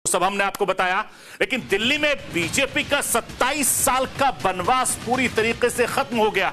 सब हमने आपको बताया। लेकिन दिल्ली में बीजेपी का 27 साल का बनवास पूरी तरीके से खत्म हो गया।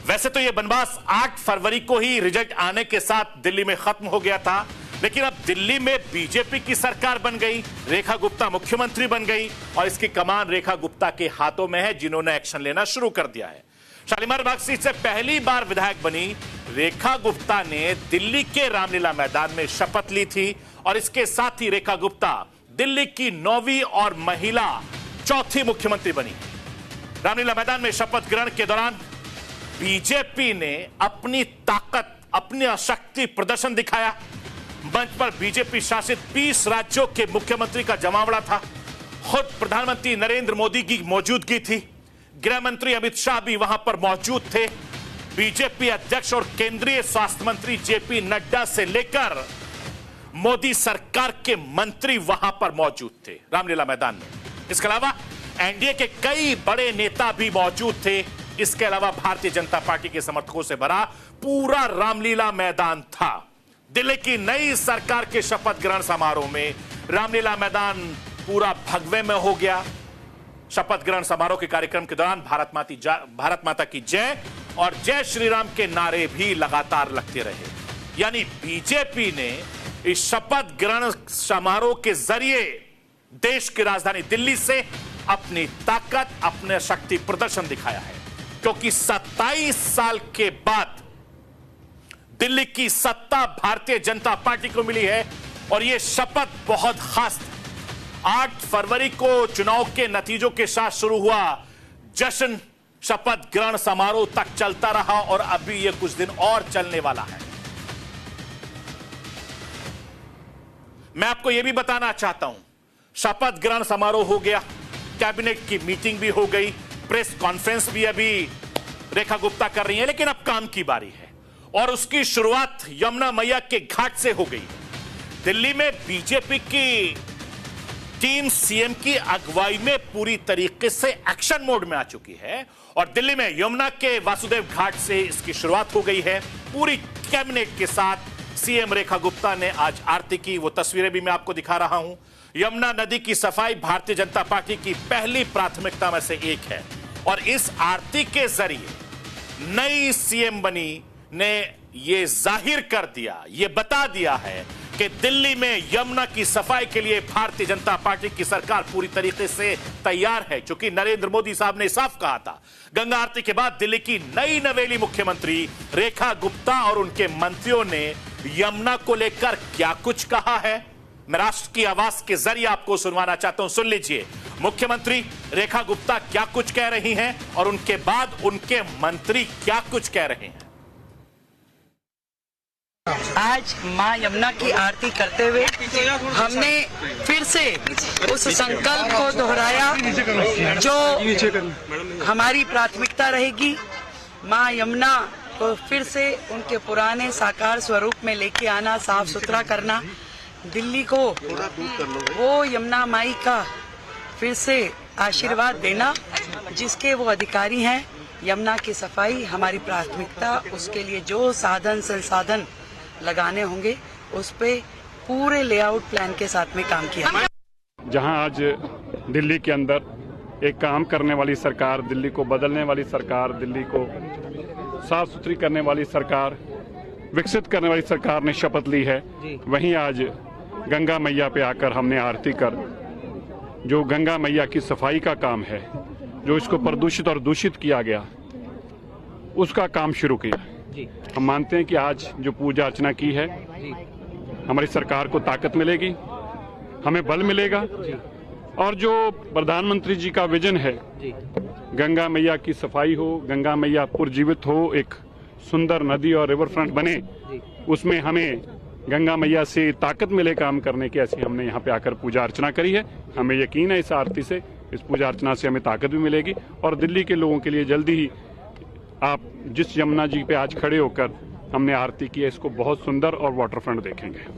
वैसे तो यह बनवास 8 फरवरी को ही रिजल्ट आने के साथ दिल्ली में खत्म हो गया था, लेकिन अब दिल्ली में बीजेपी की सरकार बन गई, रेखा गुप्ता मुख्यमंत्री बन गई और इसकी कमान रेखा गुप्ता के हाथों में है, जिन्होंने एक्शन लेना शुरू कर दिया है। शालीमार बाग सीट से पहली बार विधायक बनी रेखा गुप्ता ने दिल्ली के रामलीला मैदान में शपथ ली थी और इसके साथ ही रेखा गुप्ता दिल्ली की 9वीं और महिला 4थी मुख्यमंत्री बनी। रामलीला मैदान में शपथ ग्रहण के दौरान बीजेपी ने अपनी ताकत, अपनी शक्ति प्रदर्शन दिखाया। मंच पर बीजेपी शासित 20 राज्यों के मुख्यमंत्री का जमावड़ा था। खुद प्रधानमंत्री नरेंद्र मोदी की मौजूदगी थी। गृह मंत्री अमित शाह भी वहां पर मौजूद थे। बीजेपी अध्यक्ष और केंद्रीय स्वास्थ्य मंत्री जेपी नड्डा से लेकर मोदी सरकार के मंत्री वहां पर मौजूद थे रामलीला मैदान में। इसके अलावा एनडीए के कई बड़े नेता भी मौजूद थे। इसके अलावा भारतीय जनता पार्टी के समर्थकों से भरा पूरा रामलीला मैदान था। दिल्ली की नई सरकार के शपथ ग्रहण समारोह में रामलीला मैदान पूरा भगवे में हो गया। शपथ ग्रहण समारोह के कार्यक्रम के दौरान भारत माता की जय और जय श्री राम के नारे भी लगातार लगते रहे। यानी बीजेपी ने इस शपथ ग्रहण समारोह के जरिए देश की राजधानी दिल्ली से अपनी ताकत, अपने शक्ति प्रदर्शन दिखाया है, क्योंकि 27 साल के बाद दिल्ली की सत्ता भारतीय जनता पार्टी को मिली है और यह शपथ बहुत खास थी। 8 फरवरी को चुनाव के नतीजों के साथ शुरू हुआ जश्न शपथ ग्रहण समारोह तक चलता रहा और अभी यह कुछ दिन और चलने वाला है। मैं आपको यह भी बताना चाहता हूं, शपथ ग्रहण समारोह हो गया, कैबिनेट की मीटिंग भी हो गई, प्रेस कॉन्फ्रेंस भी अभी रेखा गुप्ता कर रही है, लेकिन अब काम की बारी है और उसकी शुरुआत यमुना मैया के घाट से हो गई। दिल्ली में बीजेपी की टीम सीएम की अगुवाई में पूरी तरीके से एक्शन मोड में आ चुकी है और दिल्ली में यमुना के वासुदेव घाट से इसकी शुरुआत हो गई है। पूरी कैबिनेट के साथ सीएम रेखा गुप्ता ने आज आरती की, वो तस्वीरें भी मैं आपको दिखा रहा हूं। यमुना नदी की सफाई भारतीय जनता पार्टी की पहली प्राथमिकता में से एक है और इस आरती के जरिए नई सीएम बनी ने यह जाहिर कर दिया, यह बता दिया है कि दिल्ली में यमुना की सफाई के लिए भारतीय जनता पार्टी की सरकार पूरी तरीके से तैयार है। क्योंकि नरेंद्र मोदी साहब ने साफ कहा था, गंगा आरती के बाद दिल्ली की नई नवेली मुख्यमंत्री रेखा गुप्ता और उनके मंत्रियों ने यमुना को लेकर क्या कुछ कहा है। मैं राष्ट्र की आवाज के जरिए आपको सुनवाना चाहता हूं, सुन लीजिए। मुख्यमंत्री रेखा गुप्ता क्या कुछ कह रही हैं और उनके बाद उनके मंत्री क्या कुछ कह रहे हैं। आज मां यमुना की आरती करते हुए हमने फिर से उस संकल्प को दोहराया जो हमारी प्राथमिकता रहेगी। मां यमुना को फिर से उनके पुराने साकार स्वरूप में लेके आना, साफ सुथरा करना, दिल्ली को वो यमुना माई का फिर से आशीर्वाद देना जिसके वो अधिकारी हैं। यमुना की सफाई हमारी प्राथमिकता, उसके लिए जो साधन संसाधन लगाने होंगे उस पे पूरे लेआउट प्लान के साथ में काम किया। जहां आज दिल्ली के अंदर एक काम करने वाली सरकार, दिल्ली को बदलने वाली सरकार, दिल्ली को साफ सुथरी करने वाली सरकार, विकसित करने वाली सरकार ने शपथ ली है, वहीं आज गंगा मैया पे आकर हमने आरती कर जो गंगा मैया की सफाई का काम है, जो इसको प्रदूषित और दूषित किया गया, उसका काम शुरू किया। हम मानते हैं कि आज जो पूजा अर्चना की है, हमारी सरकार को ताकत मिलेगी, हमें बल मिलेगा और जो प्रधानमंत्री जी का विजन है, गंगा मैया की सफाई हो, गंगा मैया पुरजीवित हो, एक सुंदर नदी और रिवर फ्रंट बने, उसमें हमें गंगा मैया से ताकत मिले काम करने की, ऐसी हमने यहाँ पे आकर पूजा अर्चना करी है। हमें यकीन है इस आरती से, इस पूजा अर्चना से हमें ताकत भी मिलेगी और दिल्ली के लोगों के लिए जल्दी ही आप जिस यमुना जी पे आज खड़े होकर हमने आरती की है, इसको बहुत सुंदर और वाटर फ्रंट देखेंगे।